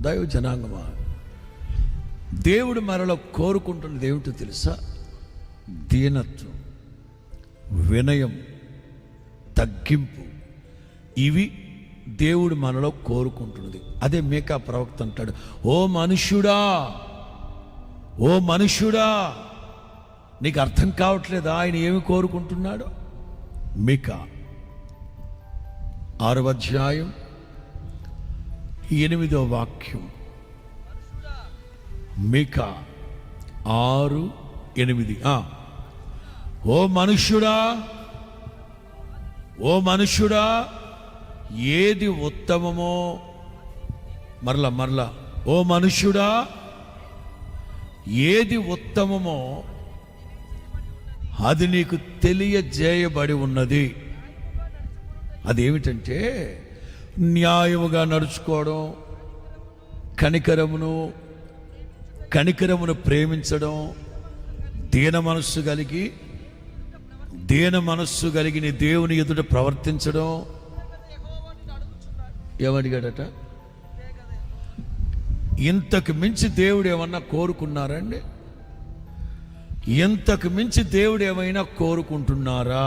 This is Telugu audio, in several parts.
దైవ జనాంగమా, దేవుడు మనలో కోరుకుంటున్నది ఏమిటో తెలుసా? దీనత్వం, వినయం, తగ్గింపు. ఇవి దేవుడు మనలో కోరుకుంటున్నది. అదే మీకా ప్రవక్త అంటాడు, ఓ మనుష్యుడా, ఓ మనుష్యుడా, నీకు అర్థం కావట్లేదా ఆయన ఏమి కోరుకుంటున్నాడు? మీకా 6వ అధ్యాయం 8వ వాక్యం. మీకా 6:8. ఓ మనుష్యుడా, ఓ మనుష్యుడా, ఏది ఉత్తమమో, మరలా ఓ మనుష్యుడా, ఏది ఉత్తమమో అది నీకు తెలియజేయబడి ఉన్నది. అదేమిటంటే న్యాయముగా నడుచుకోవడం, కనికరమును ప్రేమించడం, దీన మనస్సు కలిగి నీ దేవుని ఎదుట ప్రవర్తించడం. ఏమడిగాడట? ఇంతకు మించి దేవుడు ఏమన్నా కోరుకున్నారండి? ఇంతకు మించి దేవుడు ఏమైనా కోరుకుంటున్నారా?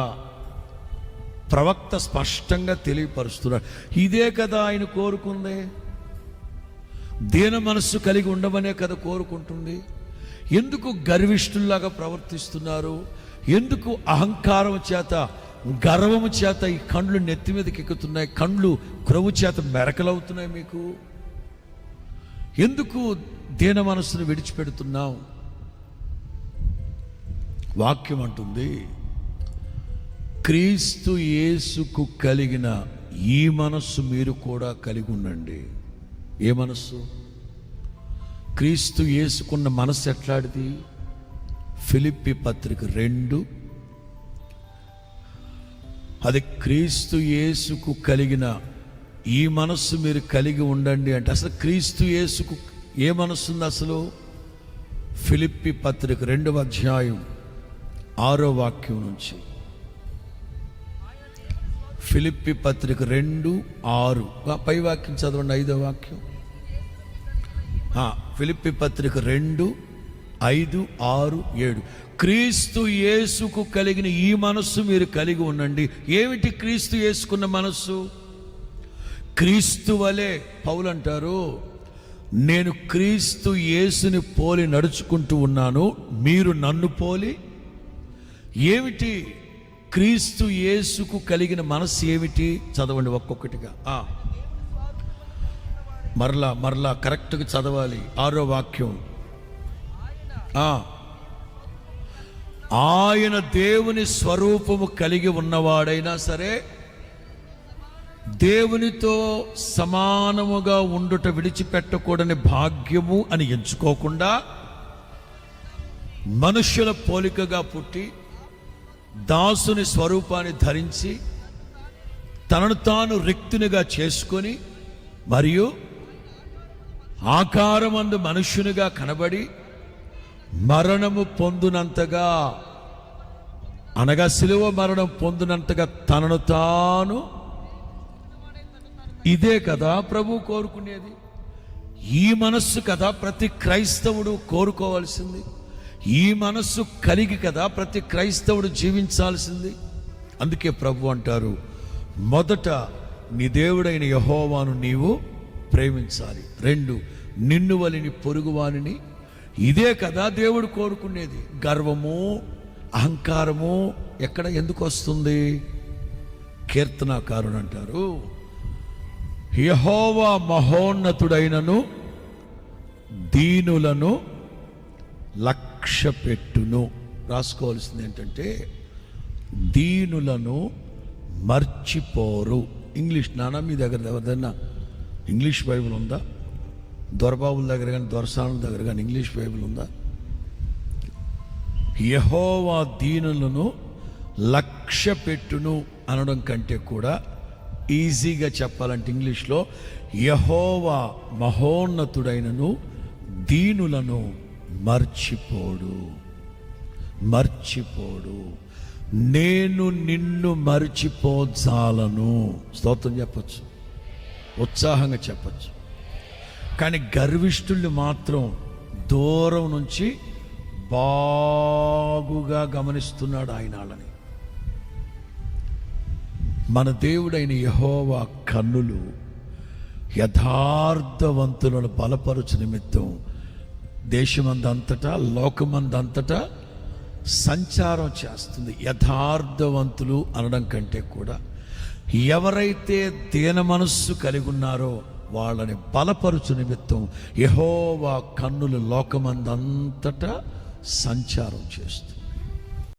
ప్రవక్త స్పష్టంగా తెలియపరుస్తున్నాడు. ఇదే కదా ఆయన కోరుకుంది. దీన మనస్సు కలిగి ఉండమనే కదా కోరుకుంటుంది. ఎందుకు గర్విష్ఠుల్లాగా ప్రవర్తిస్తున్నారు? ఎందుకు అహంకారం చేత, గర్వము చేత ఈ కండ్లు నెత్తి మీదకి ఎక్కుతున్నాయి, కండ్లు క్రొవ్వు చేత మెరకలవుతున్నాయి మీకు? ఎందుకు దీన మనస్సును విడిచిపెడుతున్నావు? వాక్యం అంటుంది, క్రీస్తు యేసుకు కలిగిన ఈ మనస్సు మీరు కూడా కలిగి ఉండండి. ఏ మనస్సు? క్రీస్తు యేసుకున్న మనస్సు ఎట్లాంటిది? ఫిలిప్పీ పత్రిక 2. అది క్రీస్తు యేసుకు కలిగిన ఈ మనస్సు మీరు కలిగి ఉండండి అంటే అసలు క్రీస్తు యేసుకు ఏ మనస్సు ఉంది అసలు? ఫిలిప్పీ పత్రిక 2వ అధ్యాయం 6వ వాక్యం నుంచి. ఫిలిప్పీ పత్రిక 2:6. పై వాక్యం చదవండి, 5వ వాక్యం. ఫిలిప్పీ పత్రిక 2:5, 6, 7. క్రీస్తు యేసుకు కలిగిన ఈ మనస్సు మీరు కలిగి ఉండండి. ఏమిటి క్రీస్తు యేసుకున్న మనస్సు? క్రీస్తు వలె పౌలు అంటారు, నేను క్రీస్తు యేసుని పోలి నడుచుకుంటూ ఉన్నాను, మీరు నన్ను పోలి. ఏమిటి క్రీస్తు యేసుకు కలిగిన మనస్సు? ఏమిటి? చదవండి ఒక్కొక్కటిగా. మరలా కరెక్ట్గా చదవాలి. 6వ వాక్యం. ఆయన దేవుని స్వరూపము కలిగి ఉన్నవాడైనా సరే దేవునితో సమానముగా ఉండుట విడిచిపెట్టకూడని భాగ్యము అని ఎంచుకోకుండా మనుష్యుల పోలికగా పుట్టి దాసుని స్వరూపాన్ని ధరించి తనను తాను రిక్తునిగా చేసుకొని మరియు ఆకారమందు మనుష్యునిగా కనబడి మరణము పొందునంతగా, అనగా శిలువ మరణం పొందినంతగా తనను తాను. ఇదే కదా ప్రభు కోరుకునేది. ఈ మనస్సు కదా ప్రతి క్రైస్తవుడు కోరుకోవాల్సింది. ఈ మనస్సు కలిగి కదా ప్రతి క్రైస్తవుడు జీవించాల్సింది. అందుకే ప్రభు అంటారు, మొదట నీ దేవుడైన యెహోవాను నీవు ప్రేమించాలి. 2, నిన్ను వలె నీ పొరుగువానిని. ఇదే కదా దేవుడు కోరుకునేది. గర్వము, అహంకారము ఎందుకు వస్తుంది? కీర్తనాకారుడు అంటారు, యెహోవా మహోన్నతుడైనను దీనులను లక్ష్యపెట్టును. రాసుకోవాల్సింది ఏంటంటే దీనులను మర్చిపోరు. ఇంగ్లీష్ నానా మీ దగ్గర ఎవరిదైనా ఇంగ్లీష్ బైబిల్ ఉందా? దొరబాబుల దగ్గర కానీ దొరసానుల దగ్గర కానీ ఇంగ్లీష్ బైబిల్ ఉందా? యెహోవా దీనులను లక్ష్యపెట్టును అనడం కంటే కూడా ఈజీగా చెప్పాలంటే ఇంగ్లీష్లో యెహోవా మహోన్నతుడైనను దీనులను మర్చిపోడు. నేను నిన్ను మర్చిపోజాలను. స్తోత్రం చెప్పచ్చు, ఉత్సాహంగా చెప్పచ్చు. కానీ గర్విష్ఠుల్ని మాత్రం దూరం నుంచి బాగుగా గమనిస్తున్నాడు ఆయన వాళ్ళని. మన దేవుడైన యెహోవా కన్నులు యథార్థవంతులను బలపరుచు నిమిత్తం దేశమందంతటా లోకమందంతటా సంచారం చేస్తుంది. యథార్థవంతులు అనడం కంటే కూడా ఎవరైతే దీన మనస్సు కలిగి ఉన్నారో వాళ్ళని బలపరుచు నిమిత్తం యెహోవా కన్నులు లోకమందంతటా సంచారం చేస్తుంది.